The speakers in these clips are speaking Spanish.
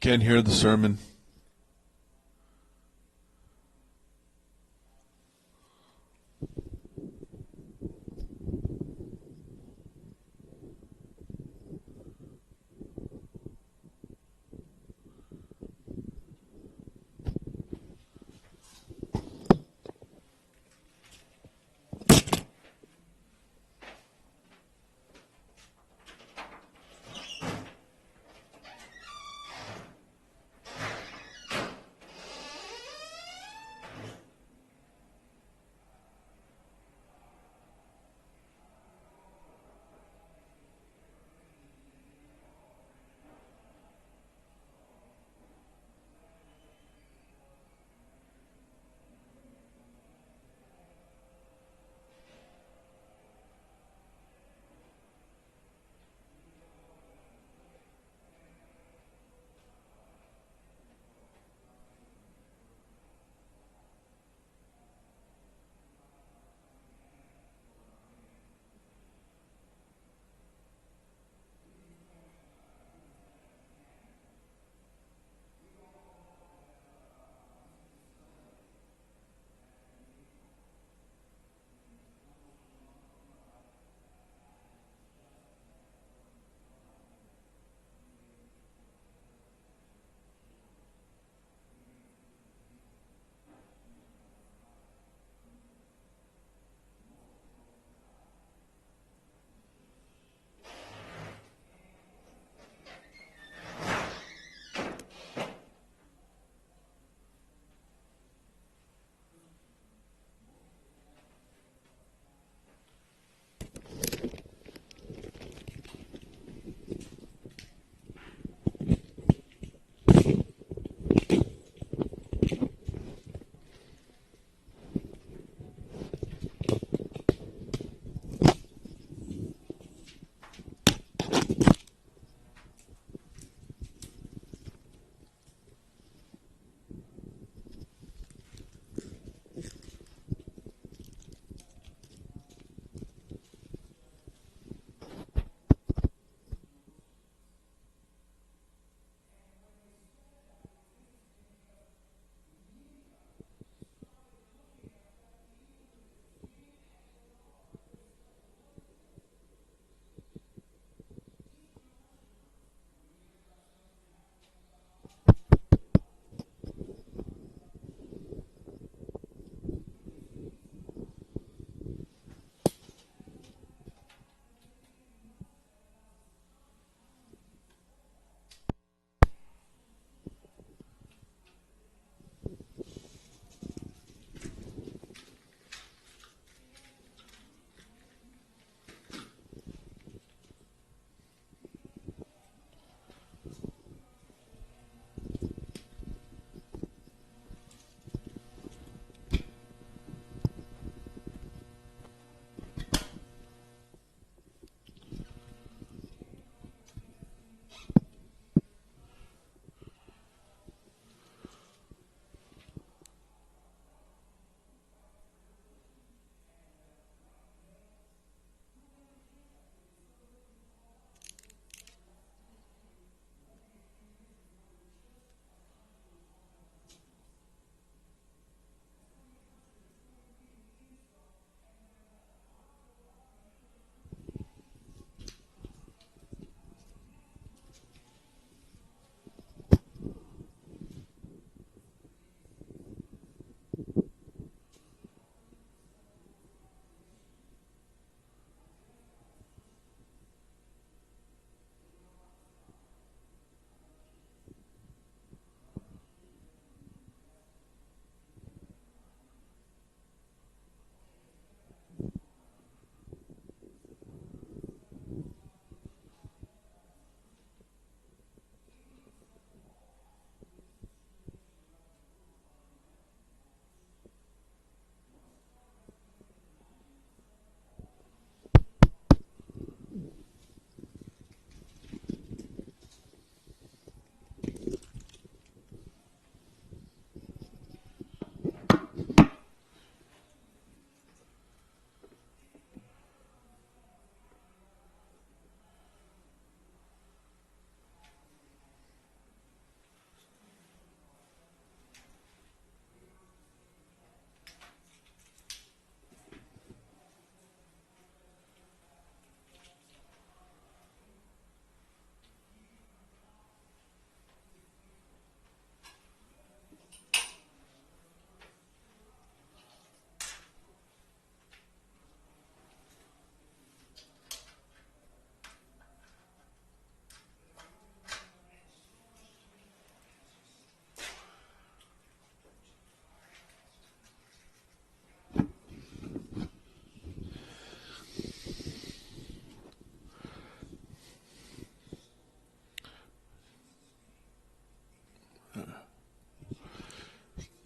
Can't hear the sermon.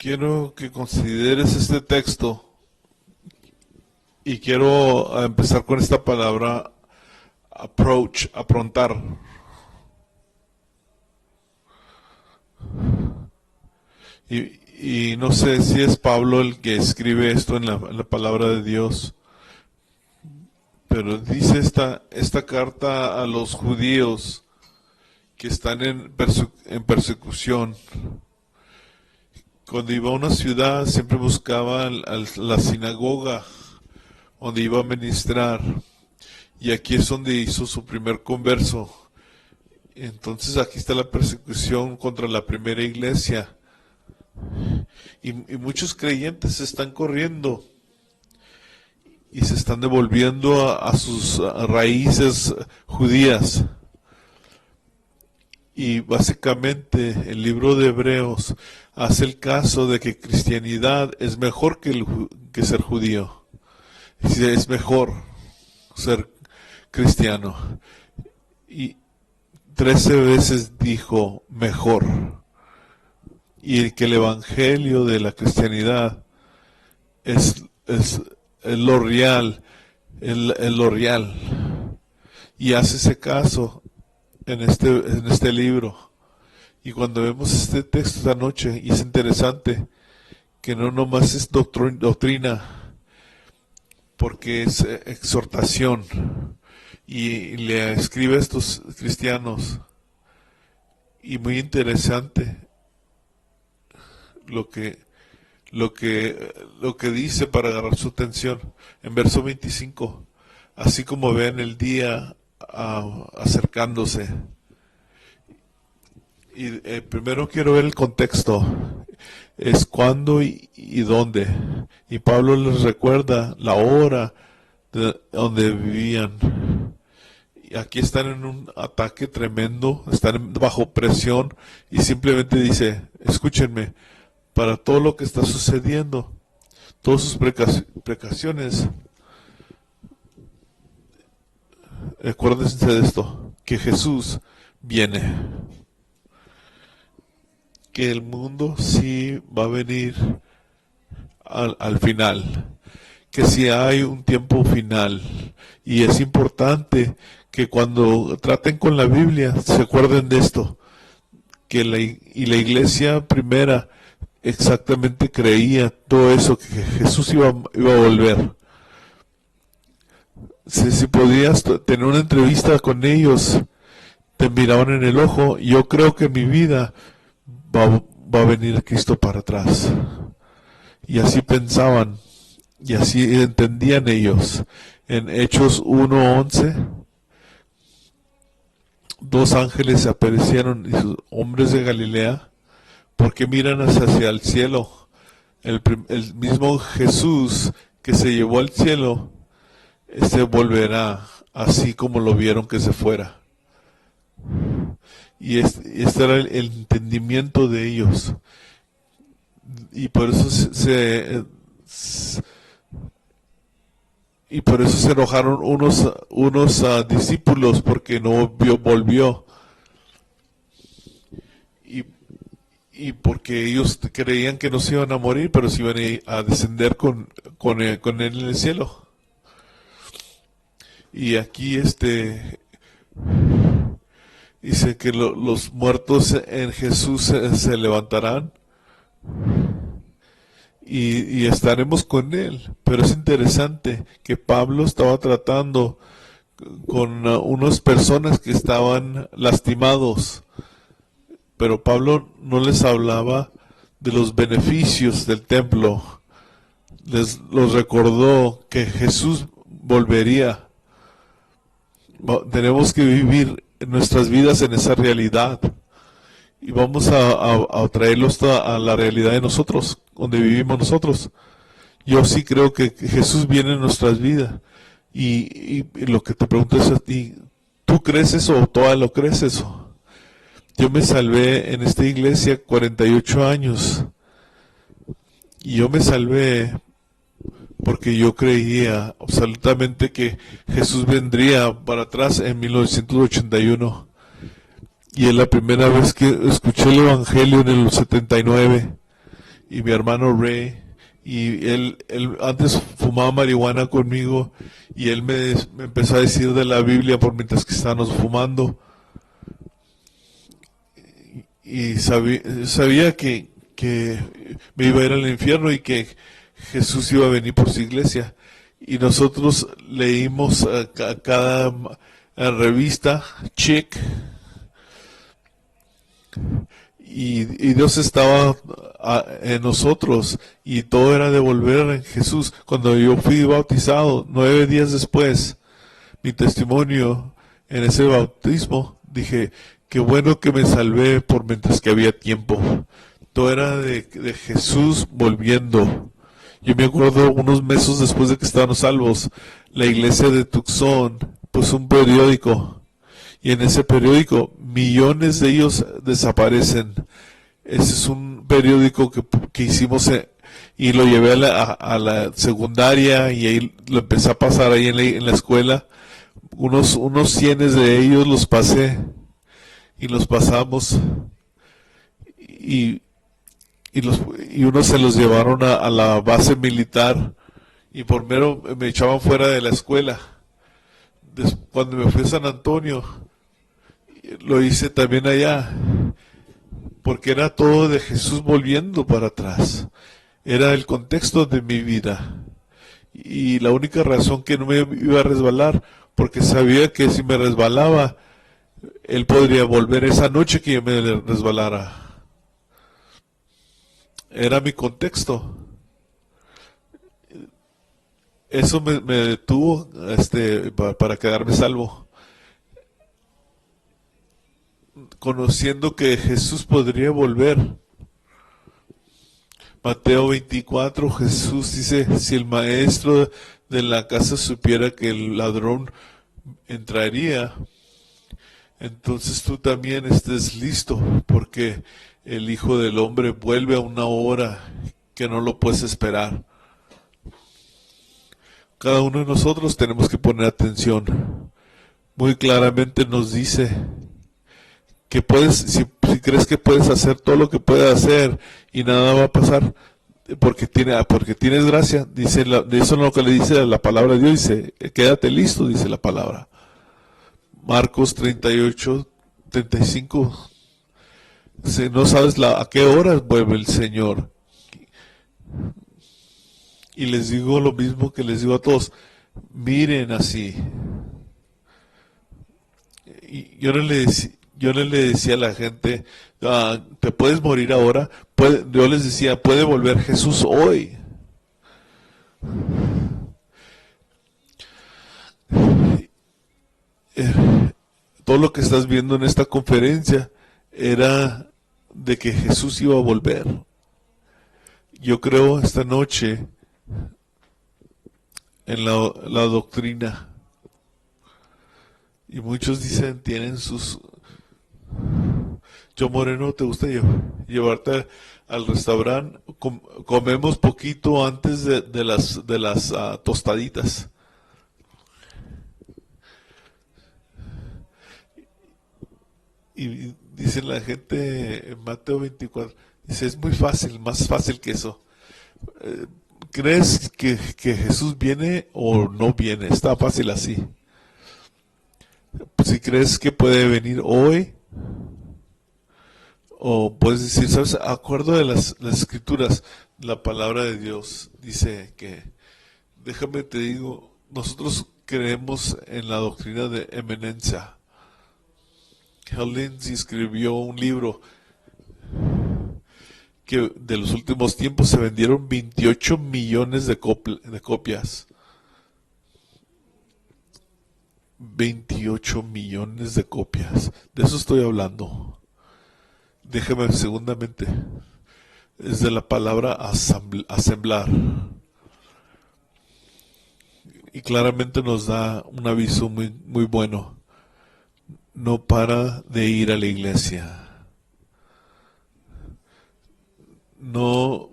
Quiero que consideres este texto y quiero empezar con esta palabra approach, afrontar. Y no sé si es Pablo el que escribe esto en la palabra de Dios, pero dice esta carta a los judíos que están en persecución. Cuando iba a una ciudad siempre buscaba la sinagoga donde iba a ministrar, y aquí es donde hizo su primer converso. Entonces aquí está la persecución contra la primera iglesia, y muchos creyentes se están corriendo y se están devolviendo a sus raíces judías. Y básicamente el libro de Hebreos hace el caso de que cristianidad es mejor que ser judío. Es mejor ser cristiano. Y 13 veces dijo mejor. Y que el evangelio de la cristianidad es lo real, es lo real. Y hace ese caso en este libro. Y cuando vemos este texto esta noche, y es interesante que no nomás es doctrina, porque es exhortación, y le escribe a estos cristianos, y muy interesante lo que dice para agarrar su atención en verso 25. Así como ven el día acercándose. Y primero quiero ver el contexto, es cuándo y dónde. Y Pablo les recuerda la hora donde vivían. Y aquí están en un ataque tremendo, están bajo presión, y simplemente dice, escúchenme, para todo lo que está sucediendo, todas sus precauciones, acuérdense de esto, que Jesús viene, que el mundo sí va a venir al final, que sí hay un tiempo final, y es importante que cuando traten con la Biblia se acuerden de esto, que la iglesia primera exactamente creía todo eso, que Jesús iba a volver. Si podías tener una entrevista con ellos, te miraban en el ojo, yo creo que mi vida va a venir Cristo para atrás. Y así pensaban, y así entendían ellos. En Hechos 1:11, dos ángeles se aparecieron, y sus hombres de Galilea, ¿por qué miran hacia el cielo? El mismo Jesús que se llevó al cielo, volverá así como lo vieron que se fuera. Y este era el entendimiento de ellos. Y por eso se enojaron unos discípulos porque no volvió. Y porque ellos creían que no se iban a morir, pero se iban a descender con él en el cielo. Y aquí dice que los muertos en Jesús se levantarán y estaremos con él. Pero es interesante que Pablo estaba tratando con unas personas que estaban lastimados, pero Pablo no les hablaba de los beneficios del templo. Los recordó que Jesús volvería. Tenemos que vivir nuestras vidas en esa realidad, y vamos a traerlos a la realidad de nosotros, donde vivimos nosotros. Yo sí creo que Jesús viene en nuestras vidas, y lo que te pregunto es a ti, ¿tú crees eso o todavía lo crees eso? Yo me salvé en esta iglesia 48 años, y yo me salvé porque yo creía absolutamente que Jesús vendría para atrás en 1981. Y es la primera vez que escuché el Evangelio en el 79. y mi hermano Ray, y él antes fumaba marihuana conmigo, y él me empezó a decir de la Biblia por mientras que estábamos fumando, y sabía que me iba a ir al infierno y que Jesús iba a venir por su iglesia. Y nosotros leímos cada revista, Chick, y Dios estaba en nosotros, y todo era de volver en Jesús. Cuando yo fui bautizado, 9 días después, mi testimonio en ese bautismo, dije, qué bueno que me salvé por mientras que había tiempo. Todo era de Jesús volviendo. Yo me acuerdo unos meses después de que estábamos salvos, la iglesia de Tucson puso un periódico, y en ese periódico millones de ellos desaparecen. Ese es un periódico que hicimos y lo llevé a la secundaria, y ahí lo empecé a pasar ahí en la escuela. Unos cientos de ellos los pasé y los pasamos, y unos se los llevaron a la base militar, y por mero me echaban fuera de la escuela. Cuando me fui a San Antonio, lo hice también allá, porque era todo de Jesús volviendo para atrás. Era el contexto de mi vida, y la única razón que no me iba a resbalar, porque sabía que si me resbalaba, Él podría volver esa noche que yo me resbalara. Era mi contexto. Eso me detuvo para quedarme salvo, conociendo que Jesús podría volver. Mateo 24, Jesús dice, si el maestro de la casa supiera que el ladrón entraría, entonces tú también estés listo, porque el Hijo del Hombre vuelve a una hora que no lo puedes esperar. Cada uno de nosotros tenemos que poner atención. Muy claramente nos dice que si crees que puedes hacer todo lo que puedes hacer y nada va a pasar, porque tienes gracia, dice eso es lo que le dice la palabra de Dios, dice, quédate listo, dice la palabra. Marcos 38, 35. No sabes a qué horas vuelve el Señor. Y les digo lo mismo que les digo a todos, miren así. Y yo no le decía a la gente, te puedes morir ahora. Yo les decía, puede volver Jesús hoy. Todo lo que estás viendo en esta conferencia era de que Jesús iba a volver. Yo creo esta noche en la doctrina, y muchos dicen, tienen sus... Yo, Moreno, ¿te gusta llevarte al restaurante? Comemos poquito antes de las tostaditas. Y dice la gente en Mateo 24, dice, es muy fácil, más fácil que eso. ¿Crees que Jesús viene o no viene? Está fácil así. Si crees que puede venir hoy, o puedes decir, ¿sabes? Acuerdo de las escrituras, la palabra de Dios dice que, déjame te digo, nosotros creemos en la doctrina de emanencia. Hal Lindsey escribió un libro que de los últimos tiempos se vendieron 28 millones de copias. 28 millones de copias. De eso estoy hablando. Déjeme segundamente. Es de la palabra asemblar. Y claramente nos da un aviso muy, muy bueno. No para de ir a la iglesia. No,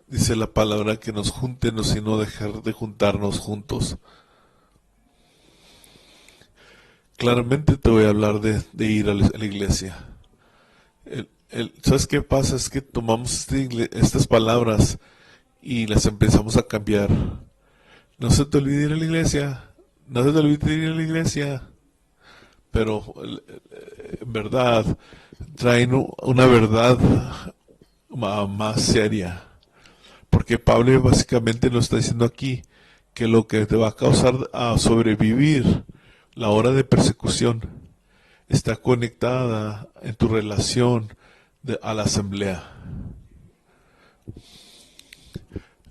dice la palabra que nos juntenos y no dejar de juntarnos juntos. Claramente te voy a hablar de ir a la iglesia. ¿Sabes qué pasa? Es que tomamos estas palabras y las empezamos a cambiar. No se te olvide ir a la iglesia, no se te olvide ir a la iglesia, pero en verdad traen una verdad más seria. Porque Pablo básicamente nos está diciendo aquí que lo que te va a causar a sobrevivir la hora de persecución está conectada en tu relación a la asamblea.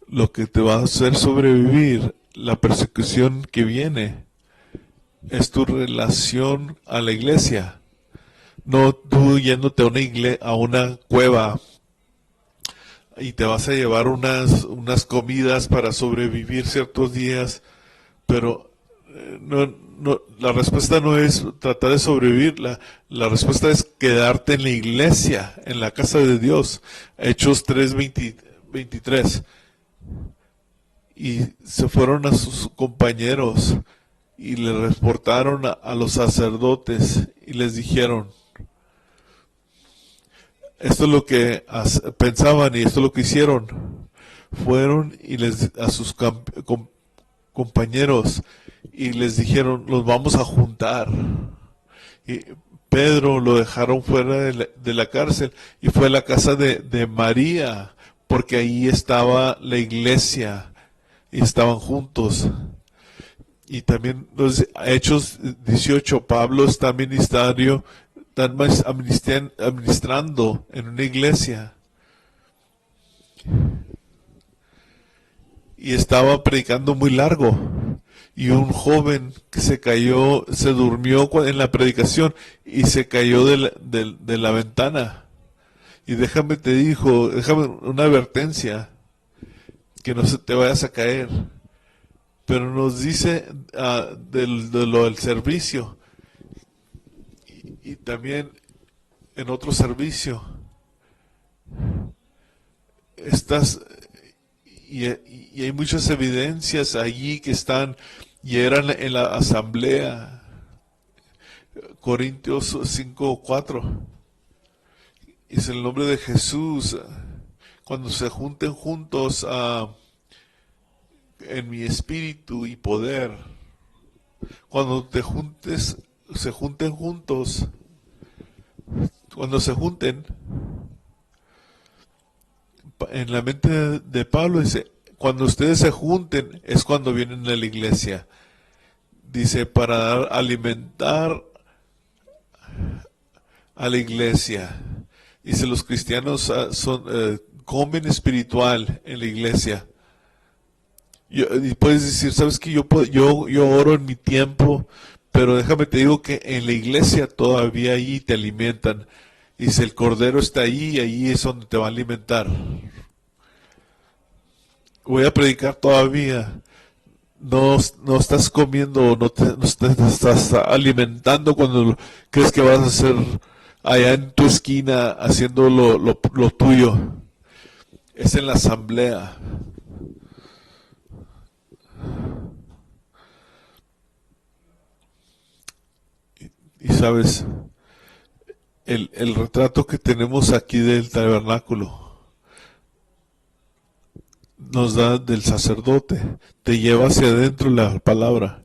Lo que te va a hacer sobrevivir la persecución que viene es tu relación a la iglesia. No tú yéndote a una cueva y te vas a llevar unas comidas para sobrevivir ciertos días, pero la respuesta no es tratar de sobrevivir, la respuesta es quedarte en la iglesia, en la casa de Dios. Hechos 3:23. Y se fueron a sus compañeros y le reportaron a los sacerdotes y les dijeron, esto es lo que pensaban y esto es lo que hicieron. Fueron y a sus compañeros y les dijeron, los vamos a juntar. Y Pedro lo dejaron fuera de la cárcel y fue a la casa de María, porque ahí estaba la iglesia y estaban juntos. Y también los Hechos 18, Pablo está administrando en una iglesia y estaba predicando muy largo, y un joven que se durmió en la predicación y se cayó de la ventana. Y déjame una advertencia, que no se te vayas a caer. Pero nos dice de lo del servicio y también en otro servicio y hay muchas evidencias allí que están y eran en la asamblea. Corintios 5:4 es el nombre de Jesús. Cuando se junten juntos en mi espíritu y poder, cuando se junten juntos, cuando se junten, en la mente de Pablo dice, cuando ustedes se junten es cuando vienen a la iglesia. Dice, para alimentar a la iglesia. Dice, los cristianos comen espiritual en la iglesia. Y puedes decir, sabes que yo oro en mi tiempo, pero déjame te digo que en la iglesia todavía ahí te alimentan. Y si el cordero está ahí es donde te va a alimentar. Voy a predicar todavía. No estás comiendo, no te estás alimentando cuando crees que vas a hacer allá en tu esquina haciendo lo tuyo. Es en la asamblea. Y sabes, el retrato que tenemos aquí del tabernáculo nos da del sacerdote, te lleva hacia adentro la palabra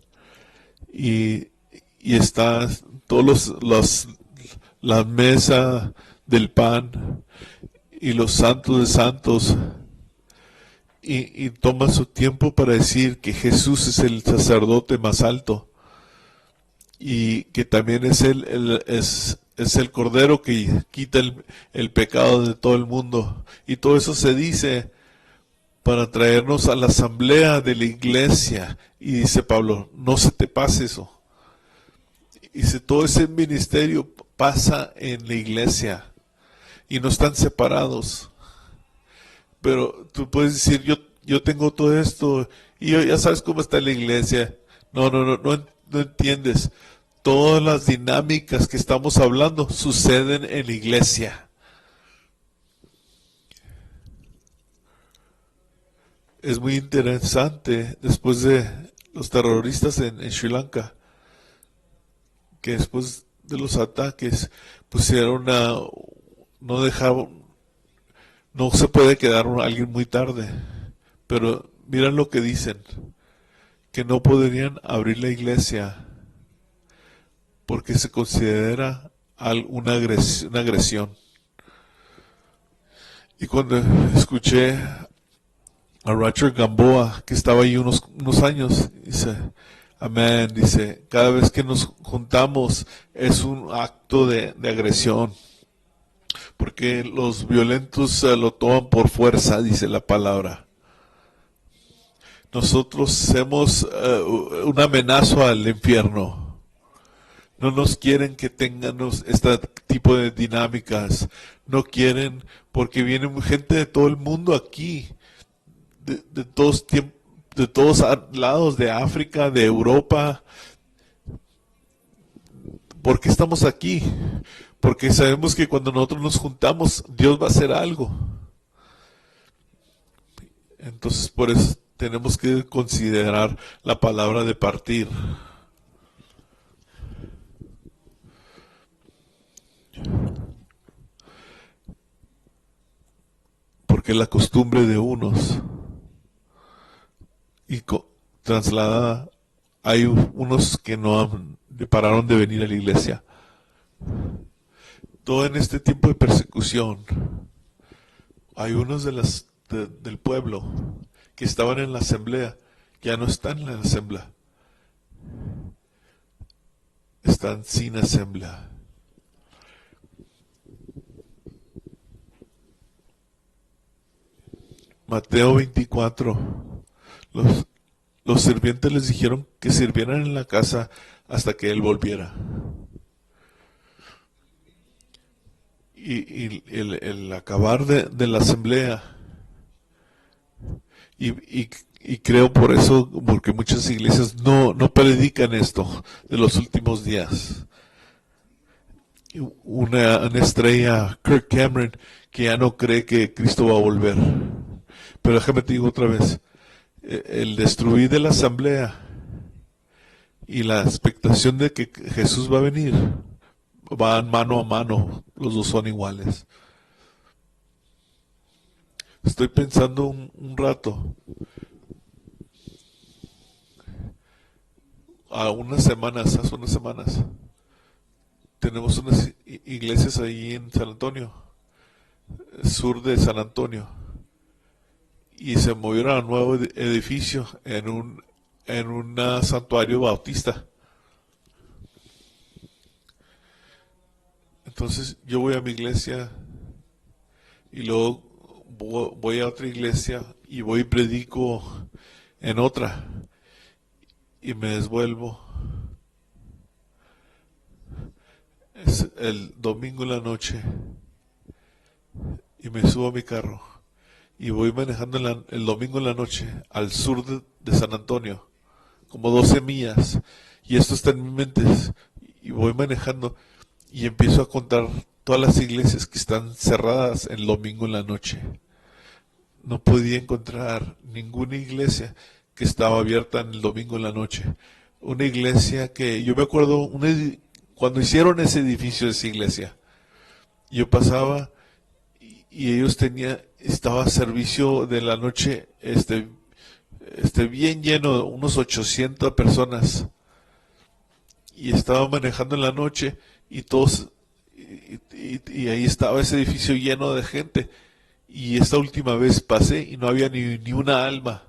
y está la mesa del pan y los santos de santos y toma su tiempo para decir que Jesús es el sacerdote más alto y que también es el cordero que quita el pecado de todo el mundo, y todo eso se dice para traernos a la asamblea de la iglesia. Y dice Pablo, no se te pase eso. Dice, todo ese ministerio pasa en la iglesia y no están separados. Pero tú puedes decir, yo tengo todo esto y ya sabes cómo está la iglesia. No entiendes. Todas las dinámicas que estamos hablando suceden en la iglesia. Es muy interesante, después de los terroristas en Sri Lanka, que después de los ataques pusieron no dejar, no se puede quedar alguien muy tarde. Pero miren lo que dicen, que no podrían abrir la iglesia porque se considera una agresión. Y cuando escuché a Roger Gamboa, que estaba ahí unos años, dice, amén, dice, cada vez que nos juntamos es un acto de agresión, porque los violentos lo toman por fuerza, dice la palabra. Nosotros somos una amenaza al infierno. No nos quieren que tengamos este tipo de dinámicas. No quieren, porque viene gente de todo el mundo aquí, de todos lados, de África, de Europa. ¿Por qué estamos aquí? Porque sabemos que cuando nosotros nos juntamos, Dios va a hacer algo. Entonces, por eso tenemos que considerar la palabra de partir. Porque la costumbre de unos y trasladada, hay unos que no pararon de venir a la iglesia. Todo en este tiempo de persecución, hay unos del pueblo que estaban en la asamblea, ya no están en la asamblea, están sin asamblea. Mateo 24, los sirvientes les dijeron que sirvieran en la casa hasta que él volviera. Y el acabar de la asamblea, y creo por eso, porque muchas iglesias no predican esto de los últimos días. Una estrella, Kirk Cameron, que ya no cree que Cristo va a volver. Pero déjame te digo otra vez, el destruir de la asamblea y la expectación de que Jesús va a venir, van mano a mano, los dos son iguales. Estoy pensando un rato, hace unas semanas, tenemos unas iglesias ahí en San Antonio, sur de San Antonio, y se movieron a un nuevo edificio en un santuario bautista. Entonces yo voy a mi iglesia y luego voy a otra iglesia y voy y predico en otra y me desvuelvo. Es el domingo en la noche y me subo a mi carro y voy manejando el domingo en la noche al sur de San Antonio, como 12 millas, y esto está en mi mente, y voy manejando y empiezo a contar todas las iglesias que están cerradas el domingo en la noche. No podía encontrar ninguna iglesia que estaba abierta en el domingo en la noche. Una iglesia que, yo me acuerdo, cuando hicieron ese edificio de esa iglesia, yo pasaba y ellos estaba servicio de la noche, bien lleno, unos 800 personas, y estaba manejando en la noche y todos, y ahí estaba ese edificio lleno de gente, y esta última vez pasé y no había ni una alma.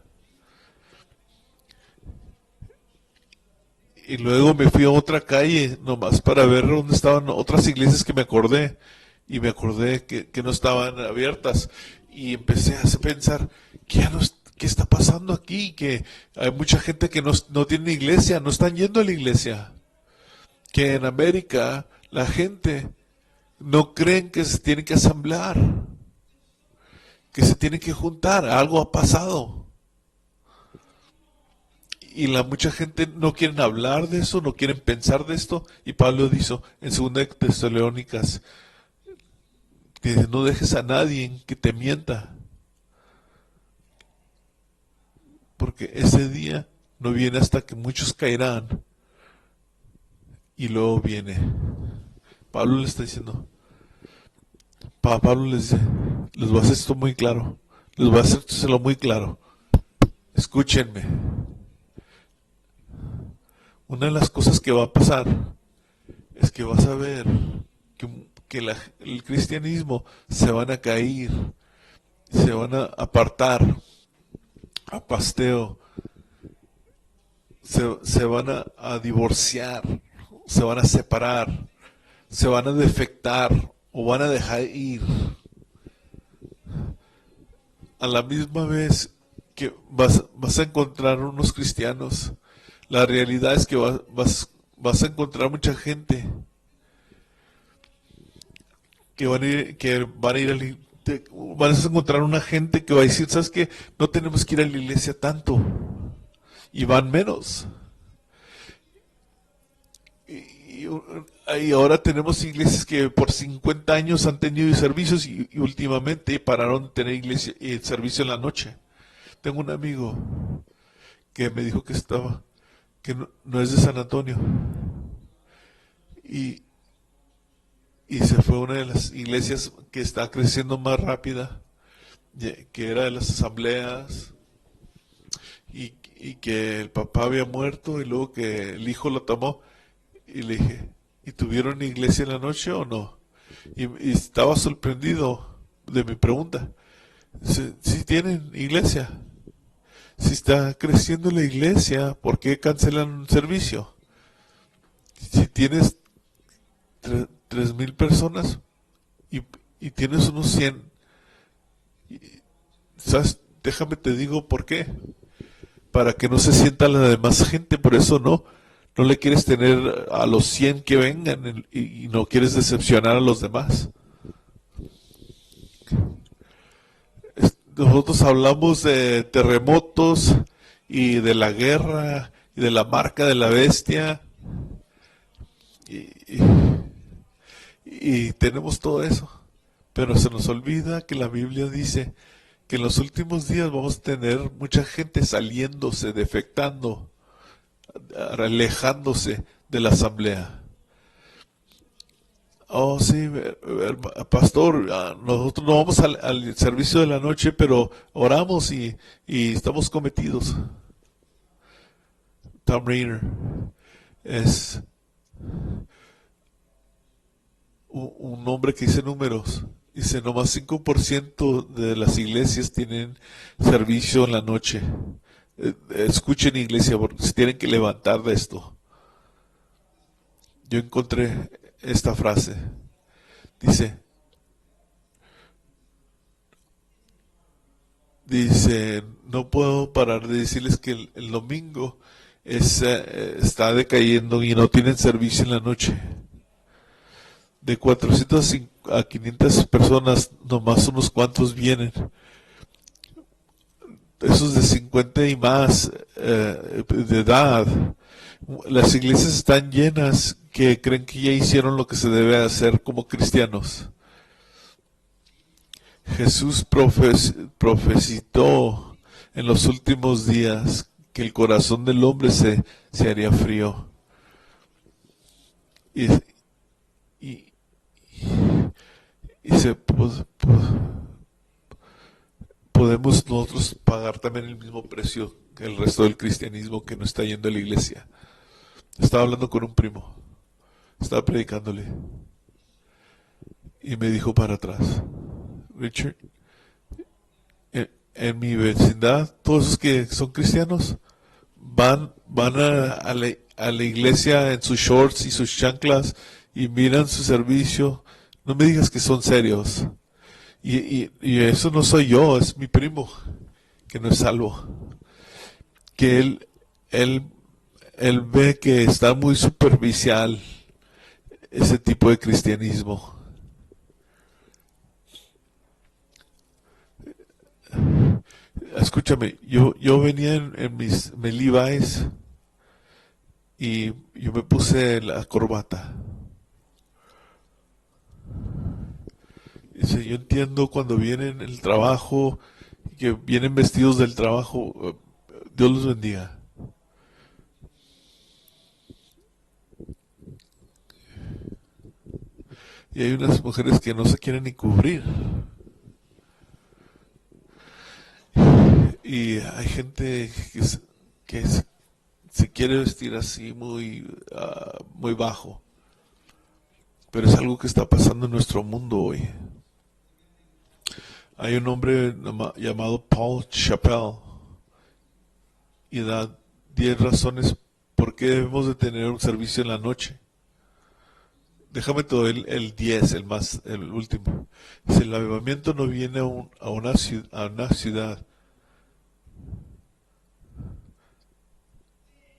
Y luego me fui a otra calle nomás para ver dónde estaban otras iglesias que me acordé. Y me acordé que no estaban abiertas. Y empecé a pensar, ¿qué está pasando aquí? Que hay mucha gente que no tiene iglesia, no están yendo a la iglesia. Que en América la gente no creen que se tiene que asamblear, que se tiene que juntar. Algo ha pasado. Y mucha gente no quieren hablar de eso, no quieren pensar de esto. Y Pablo dijo en 2 Tesalónicas, que no dejes a nadie que te mienta, porque ese día no viene hasta que muchos caerán y luego viene. Pablo le está diciendo, Pablo les dice, les voy a hacer esto muy claro, les voy a hacérselo muy claro, escúchenme. Una de las cosas que va a pasar es que vas a ver que el cristianismo se van a caer, se van a apartar a pasteo, se van a divorciar, se van a separar, se van a defectar o van a dejar ir. A la misma vez que vas a encontrar unos cristianos, la realidad es que vas a encontrar mucha gente que van a ir vas a encontrar una gente que va a decir, ¿sabes qué? No tenemos que ir a la iglesia tanto. Y van menos. Y, y ahora tenemos iglesias que por 50 años han tenido servicios y últimamente pararon de tener iglesia y servicio en la noche. Tengo un amigo que me dijo que no es de San Antonio. Y, y se fue a una de las iglesias que está creciendo más rápida, que era de las asambleas, y que el papá había muerto y luego que el hijo lo tomó. Y le dije, ¿y tuvieron iglesia en la noche o no? Y estaba sorprendido de mi pregunta. Si tienen iglesia, si está creciendo la iglesia, ¿por qué cancelan un servicio? Si tienes 3,000 personas y, y tienes unos 100, ¿sabes? Déjame te digo por qué. Para que no se sienta la demás gente, por eso no le quieres tener a los 100 que vengan y no quieres decepcionar a los demás. Nosotros hablamos de terremotos y de la guerra y de la marca de la bestia y, y tenemos todo eso, pero se nos olvida que la Biblia dice que en los últimos días vamos a tener mucha gente saliéndose, defectando, alejándose de la asamblea. Oh, sí, pastor, nosotros no vamos al servicio de la noche, pero oramos y estamos cometidos. Tom Rainer es un hombre que dice números. Dice, nomás 5% de las iglesias tienen servicio en la noche. Escuchen iglesia, porque se tienen que levantar de esto. Yo encontré esta frase. Dice, no puedo parar de decirles que el domingo está decayendo y no tienen servicio en la noche. De 400 a 500 personas, nomás unos cuantos vienen. Esos de 50 y más de edad. Las iglesias están llenas que creen que ya hicieron lo que se debe hacer como cristianos. Jesús profetizó en los últimos días que el corazón del hombre se haría frío. Y, y, y podemos nosotros pagar también el mismo precio que el resto del cristianismo que no está yendo a la iglesia. Estaba hablando con un primo, estaba predicándole y me dijo para atrás, Richard, en mi vecindad, todos los que son cristianos van a la iglesia en sus shorts y sus chanclas y miran su servicio. No me digas que son serios. Y eso no soy yo, es mi primo, que no es salvo. Que él, él ve que está muy superficial ese tipo de cristianismo. Escúchame, yo venía en mis Levi's y yo me puse la corbata. Dice, yo entiendo cuando vienen el trabajo, que vienen vestidos del trabajo, Dios los bendiga. Y hay unas mujeres que no se quieren ni cubrir. Y hay gente que se quiere vestir así muy bajo. Pero es algo que está pasando en nuestro mundo hoy. Hay un hombre llamado Paul Chappell y da 10 razones por qué debemos de tener un servicio en la noche. Déjame todo el 10, el último. Dice, el avivamiento no viene a una ciudad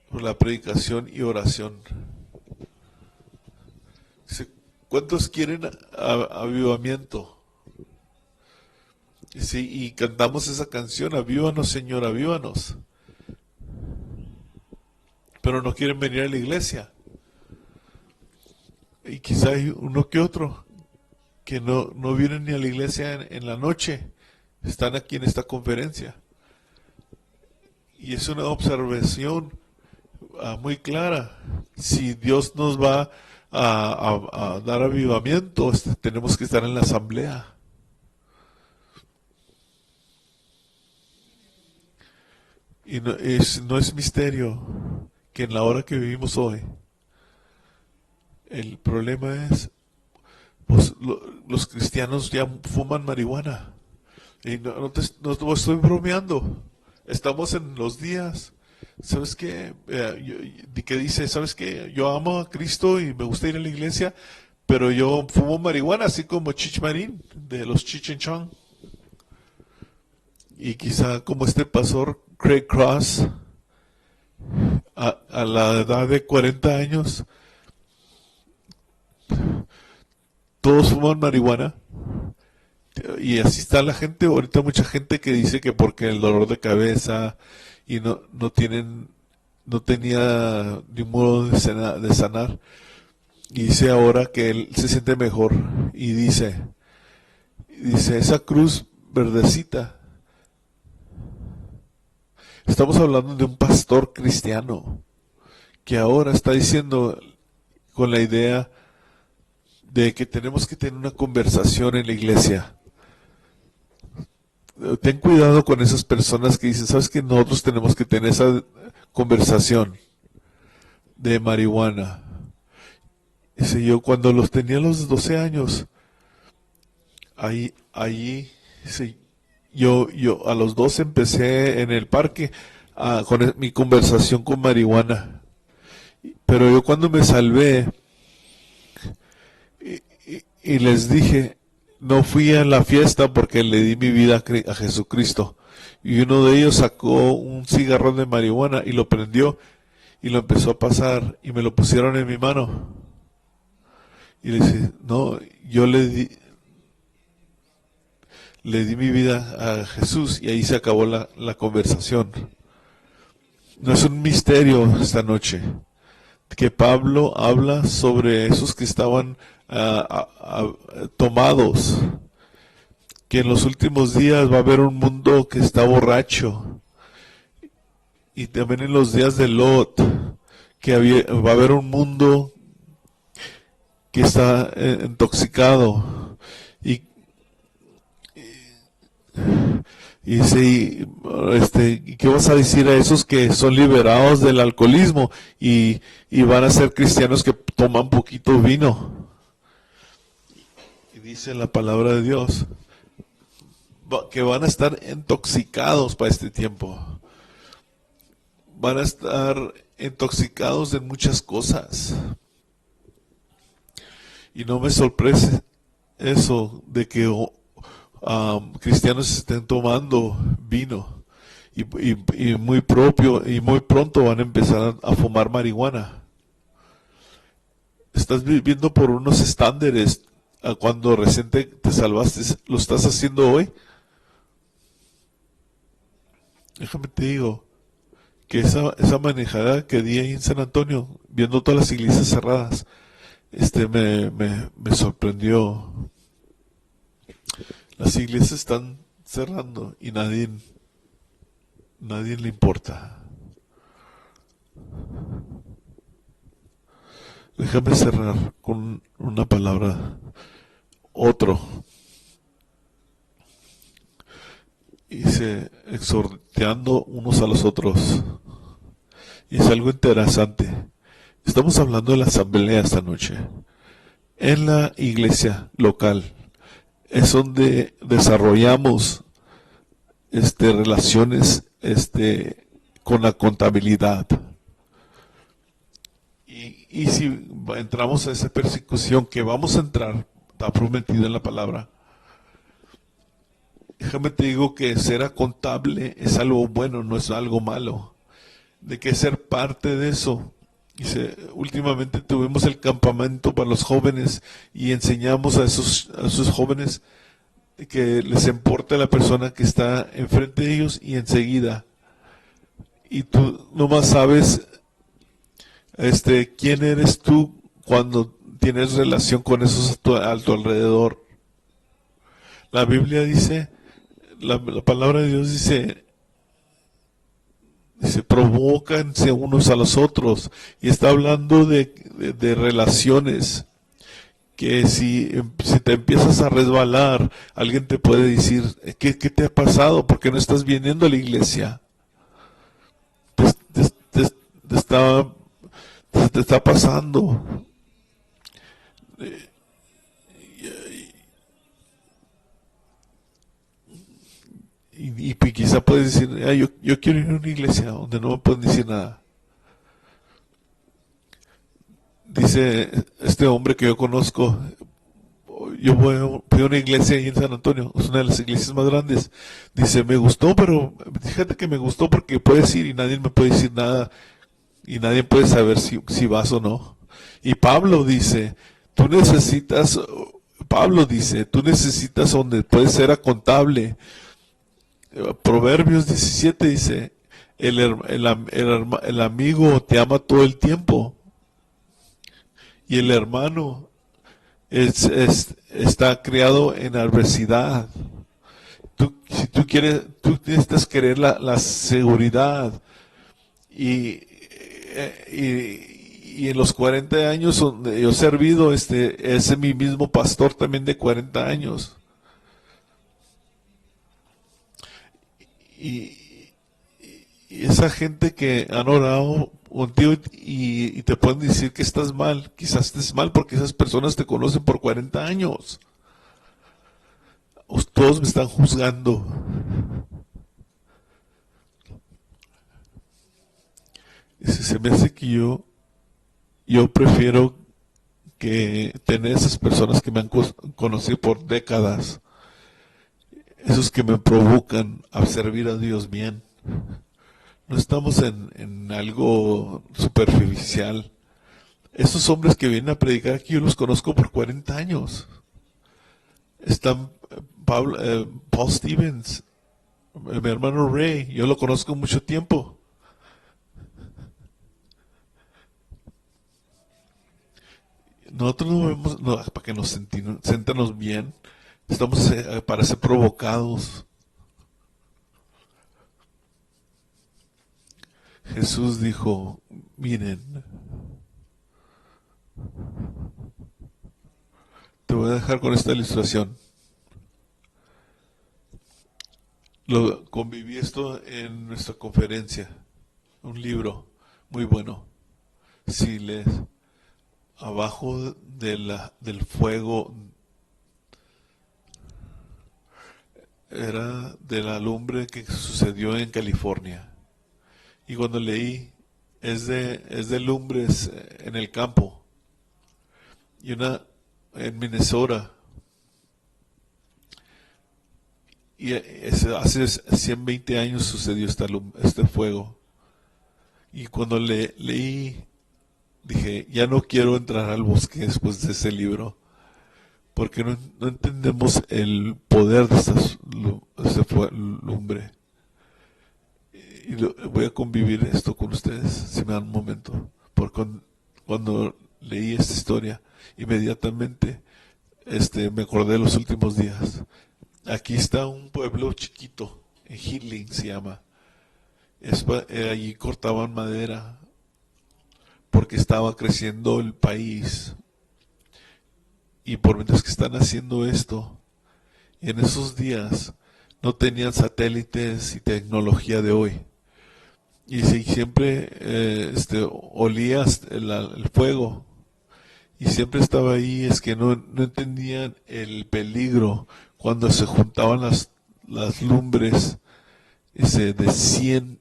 por la predicación y oración. Dice, ¿cuántos quieren avivamiento? Dice, y cantamos esa canción, avívanos Señor, avívanos. Pero no quieren venir a la iglesia. Y quizá hay uno que otro que no vienen ni a la iglesia en la noche. Están aquí en esta conferencia. Y es una observación muy clara. Si Dios nos va a dar avivamiento, tenemos que estar en la asamblea. Y no es misterio que en la hora que vivimos hoy, el problema es, pues los cristianos ya fuman marihuana. Y no estoy bromeando. Estamos en los días. ¿Sabes qué? Que dice, ¿sabes qué? Yo amo a Cristo y me gusta ir a la iglesia, pero yo fumo marihuana, así como Chich Marín, de los Cheech & Chong. Y quizá como este pastor Craig Cross, a la edad de 40 años, todos fuman marihuana. Y así está la gente. Ahorita mucha gente que dice que porque el dolor de cabeza y no tenía ni modo de sanar. Y dice ahora que él se siente mejor. Y dice, esa cruz verdecita. Estamos hablando de un pastor cristiano que ahora está diciendo con la idea de que tenemos que tener una conversación en la iglesia. Ten cuidado con esas personas que dicen, ¿sabes qué? Nosotros tenemos que tener esa conversación de marihuana. Dice, yo cuando los tenía a los 12 años, ahí, dice, yo a los 12 empecé en el parque con mi conversación con marihuana. Pero yo cuando me salvé y les dije, no fui a la fiesta porque le di mi vida a Jesucristo. Y uno de ellos sacó un cigarrón de marihuana y lo prendió y lo empezó a pasar y me lo pusieron en mi mano. Y le dije, no, yo le di mi vida a Jesús y ahí se acabó la conversación. No es un misterio esta noche que Pablo habla sobre esos que estaban tomados, que en los últimos días va a haber un mundo que está borracho, y también en los días de Lot, que va a haber un mundo que está intoxicado. Y dice, ¿qué vas a decir a esos que son liberados del alcoholismo y van a ser cristianos que toman poquito vino? Y dice la palabra de Dios que van a estar intoxicados para este tiempo. Van a estar intoxicados de muchas cosas. Y no me sorprende eso de que cristianos estén tomando vino y muy pronto van a empezar a fumar marihuana. Estás viviendo por unos estándares cuando recién te salvaste. ¿Lo estás haciendo hoy? Déjame te digo que esa manejada que di ahí en San Antonio, viendo todas las iglesias cerradas, me sorprendió. Las iglesias están cerrando y nadie le importa. Déjame cerrar con una palabra. Otro. Dice, exhortando unos a los otros. Y es algo interesante. Estamos hablando de la asamblea esta noche. En la iglesia local es donde desarrollamos relaciones con la contabilidad. Y si entramos a esa persecución que vamos a entrar, está prometido en la palabra, déjame te digo que ser contable es algo bueno, no es algo malo. De que ser parte de eso. Últimamente tuvimos el campamento para los jóvenes y enseñamos a esos jóvenes que les importa la persona que está enfrente de ellos y enseguida. Y tú nomás sabes quién eres tú cuando tienes relación con esos a tu alrededor. La Biblia dice, la palabra de Dios dice, provócanse unos a los otros, y está hablando de relaciones que si te empiezas a resbalar, alguien te puede decir, ¿qué te ha pasado? ¿Por qué no estás viniendo a la iglesia? Te está pasando. Y quizá puedes decir, yo quiero ir a una iglesia donde no me pueden decir nada. Dice este hombre que yo conozco, yo fui a una iglesia ahí en San Antonio, es una de las iglesias más grandes. Dice, me gustó, pero fíjate que me gustó porque puedes ir y nadie me puede decir nada y nadie puede saber si vas o no. Y Pablo dice, tú necesitas donde puedes ser contable. Proverbios 17 dice, el amigo te ama todo el tiempo y el hermano está criado en adversidad. Si tú necesitas querer la seguridad y en los 40 años donde yo he servido, es mi mismo pastor también de 40 años. Y esa gente que han orado contigo y te pueden decir que estás mal, quizás estés mal porque esas personas te conocen por 40 años. Todos me están juzgando. Se me hace que yo prefiero que tener esas personas que me han conocido por décadas, esos que me provocan a servir a Dios bien. No estamos en algo superficial. Esos hombres que vienen a predicar aquí, yo los conozco por 40 años. Están Paul Stevens, mi hermano Ray, yo lo conozco mucho tiempo. Nosotros no vemos para que nos sentirnos bien. Estamos para ser provocados. Jesús dijo, miren, te voy a dejar con esta ilustración. Conviví esto en nuestra conferencia, un libro muy bueno. Si lees, abajo del fuego era de la lumbre que sucedió en California. Y cuando leí, es de lumbres en el campo. Y una en Minnesota. Y hace 120 años sucedió este fuego. Y cuando leí, dije, ya no quiero entrar al bosque después de ese libro. Porque no entendemos el poder de esta lumbre. Y voy a convivir esto con ustedes, si me dan un momento. Porque cuando leí esta historia, inmediatamente me acordé de los últimos días. Aquí está un pueblo chiquito, en Healing se llama. Allí cortaban madera porque estaba creciendo el país. Y por mientras que están haciendo esto, en esos días no tenían satélites y tecnología de hoy. Y si siempre olías el fuego y siempre estaba ahí, es que no entendían el peligro cuando se juntaban las lumbres de 100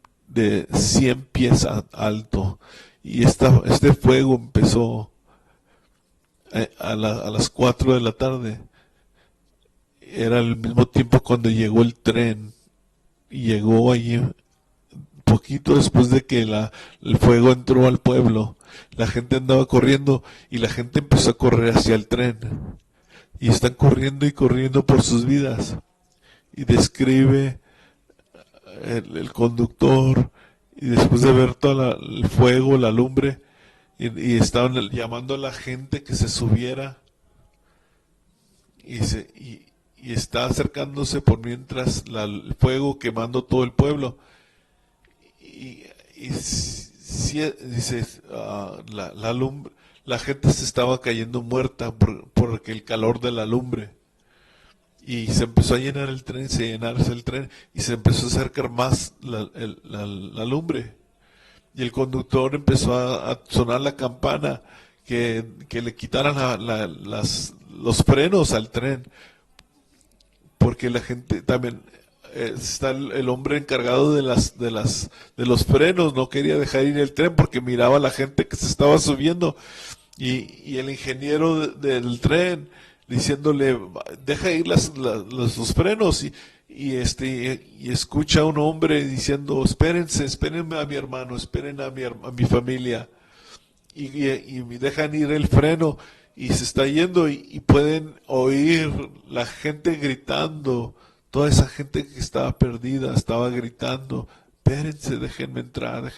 pies alto. Y este fuego empezó a las 4 de la tarde. Era el mismo tiempo cuando llegó el tren. Y llegó allí poquito después de que el fuego entró al pueblo. La gente andaba corriendo y la gente empezó a correr hacia el tren. Y están corriendo y corriendo por sus vidas. Y describe el conductor, y después de ver todo el fuego, la lumbre, y estaban llamando a la gente que se subiera, y está acercándose por mientras el fuego quemando todo el pueblo. Y dice, la gente se estaba cayendo muerta por el calor de la lumbre. Y se empezó a llenar el tren, y se empezó a acercar más la lumbre. Y el conductor empezó a sonar la campana que le quitaran los frenos al tren, porque la gente también está el hombre encargado de los frenos, no quería dejar ir el tren porque miraba a la gente que se estaba subiendo, y el ingeniero del tren diciéndole, deja ir los frenos, y escucha a un hombre diciendo, espérenme a mi hermano, esperen a mi familia, y dejan ir el freno, y se está yendo, y pueden oír la gente gritando, toda esa gente que estaba perdida estaba gritando, espérense, déjenme entrar,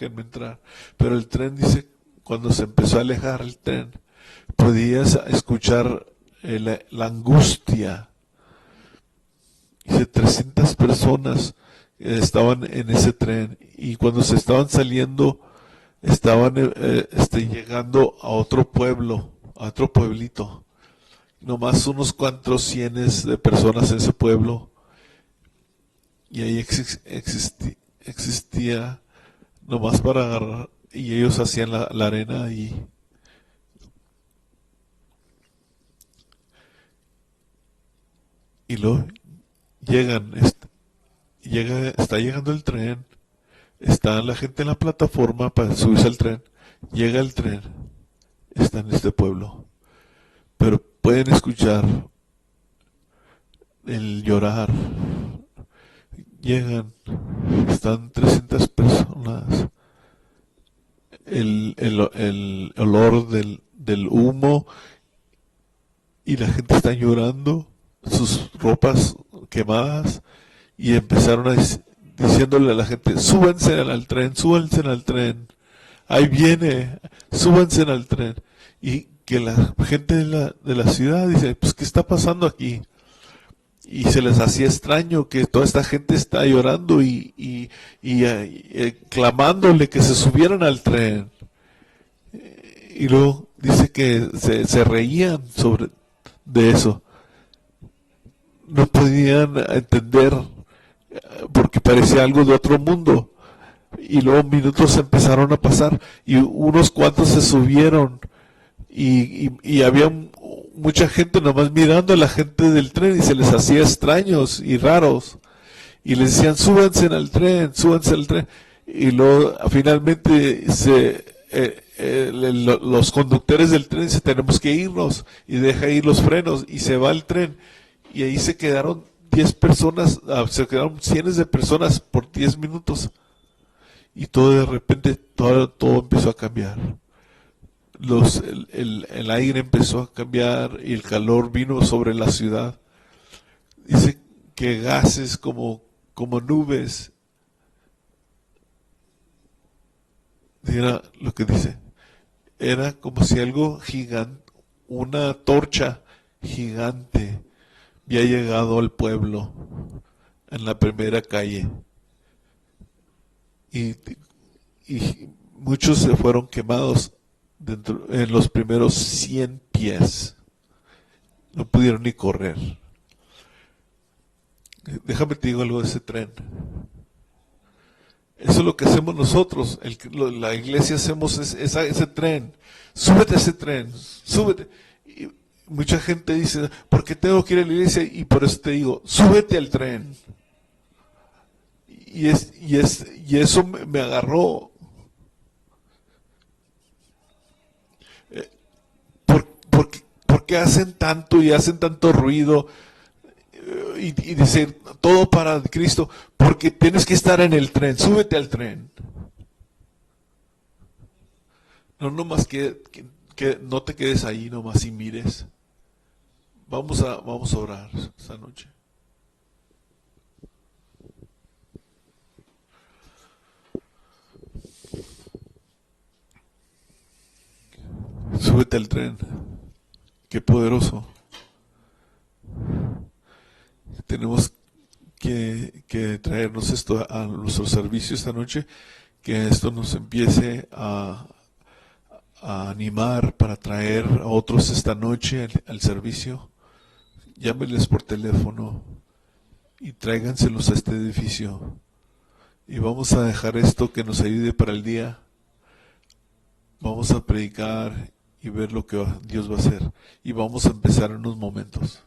pero el tren dice, cuando se empezó a alejar el tren, podías escuchar la angustia. Dice, 300 personas estaban en ese tren, y cuando se estaban saliendo, estaban llegando a otro pueblo, a otro pueblito, nomás unos cuantos cientos de personas en ese pueblo, y ahí existía nomás para agarrar, y ellos hacían la arena y luego llegan, está llegando el tren, está la gente en la plataforma para subirse al tren, llega el tren, está en este pueblo, pero pueden escuchar el llorar. Llegan, están 300 personas, el olor del humo, y la gente está llorando, sus ropas quemadas, y empezaron diciéndole a la gente, súbanse al tren, ahí viene, súbanse al tren. Y que la gente de la ciudad dice, pues ¿qué está pasando aquí? Y se les hacía extraño que toda esta gente está llorando y clamándole que se subieran al tren. Y luego dice que se reían de eso. No podían entender porque parecía algo de otro mundo. Y luego minutos empezaron a pasar y unos cuantos se subieron, y había mucha gente nomás mirando a la gente del tren, y se les hacía extraños y raros, y les decían, súbanse al tren, y luego finalmente los conductores del tren dicen, tenemos que irnos, y deja ir los frenos, y se va el tren, y ahí se quedaron 10 personas, se quedaron cientos de personas por 10 minutos, y todo de repente, todo empezó a cambiar. El aire empezó a cambiar y el calor vino sobre la ciudad. Dice que gases como nubes. Era lo que dice. Era como si algo gigante, una torcha gigante, había llegado al pueblo en la primera calle. Y muchos se fueron quemados en los primeros 100 pies. No pudieron ni correr. Déjame te digo algo de ese tren. Eso es lo que hacemos nosotros. La iglesia hacemos ese tren. Súbete a ese tren. Súbete. Y mucha gente dice, ¿por qué tengo que ir a la iglesia? Y por eso te digo, súbete al tren. Y eso me agarró. ¿Por qué hacen tanto y hacen tanto ruido? Y decir todo para Cristo, porque tienes que estar en el tren, súbete al tren. No nomás que no te quedes ahí nomás y mires. Vamos a orar esta noche. Súbete al tren. Qué poderoso. Tenemos que traernos esto a nuestro servicio esta noche, que esto nos empiece a animar para traer a otros esta noche al servicio. Llámenles por teléfono y tráiganselos a este edificio. Y vamos a dejar esto que nos ayude para el día. Vamos a predicar y ver lo que Dios va a hacer. Y vamos a empezar en unos momentos.